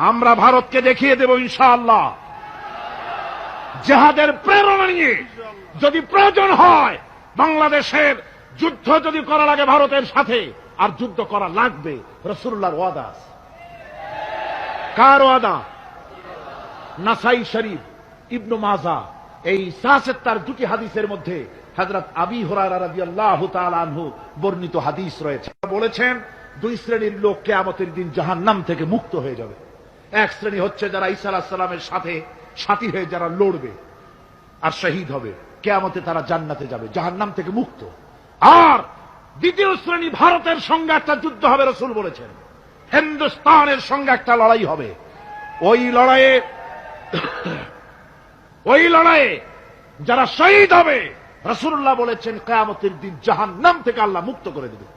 আমরা ভারতকে দেখিয়ে দেব ইনশাআল্লাহ জিহাদের প্রেরণা নিয়ে যদি প্রয়োজন হয় বাংলাদেশের যুদ্ধ যদি করা লাগে ভারতের সাথে, আর যুদ্ধ করা লাগবে, রাসূলুল্লাহর ওয়াদা আছে। কার ওয়াদা? নাসাই শরীফ, ইবনু মাজাহ, এই তার দুটি হাদিসের মধ্যে হযরত আবী হুরায়রা রাদিয়াল্লাহু তাআলা আনহু বর্ণিত হাদিস রয়েছে। বলেছেন দুই শ্রেণীর লোক কিয়ামতের দিন জাহান্নাম থেকে মুক্ত হয়ে যাবে। এক শ্রেণী হচ্ছে যারা ঈসা আলাইহিস সালামের সাথে সাথী হয়ে যারা লড়বে আর শহীদ হবে, কিয়ামতে তারা জান্নাতে যাবে, জাহান্নাম থেকে মুক্ত। আর দ্বিতীয় শ্রেণী ভারতের সঙ্গে একটা যুদ্ধ হবে, রাসূল বলেছেন হিন্দুস্তানের সঙ্গে একটা লড়াই হবে। ওই লড়াইয়ে যারা শহীদ হবে রাসূলুল্লাহ বলেছেন কিয়ামতের দিন জাহান্নাম থেকে আল্লাহ মুক্ত করে দেবে।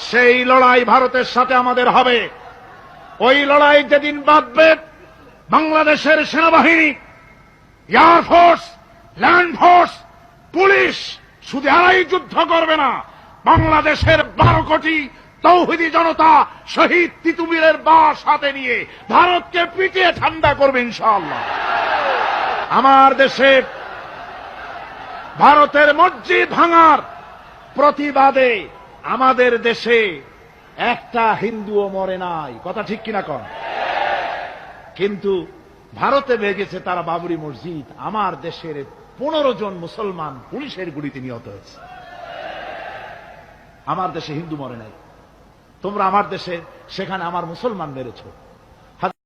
সেই লড়াই ভারতের সাথে আমাদের হবে। ওই লড়াই যেদিন বাঁধবে বাংলাদেশের সেনাবাহিনী, এয়ারফোর্স, ল্যান্ড ফোর্স, পুলিশ শুধু এরাই যুদ্ধ করবে না, বাংলাদেশের 12 কোটি তৌহিদি জনতা শহীদ তিতুমীরের বাস হাতে নিয়ে ভারতকে পিটিয়ে ঠান্ডা করবে ইনশাআল্লাহ। আমার দেশে ভারতের মসজিদ ভাঙার প্রতিবাদে আমাদের দেশে একটা হিন্দুও মরে নাই, কথা ঠিক কিনা কন? কিন্তু ভারতে ভেঙেছে তারা বাবরি মসজিদ, আমার দেশের 15 জন মুসলমান পুলিশের গুলিতে নিহত হয়েছে। আমার দেশে হিন্দু মরে নাই, তোমরা আমার দেশে সেখানে আমার মুসলমান মেরেছ।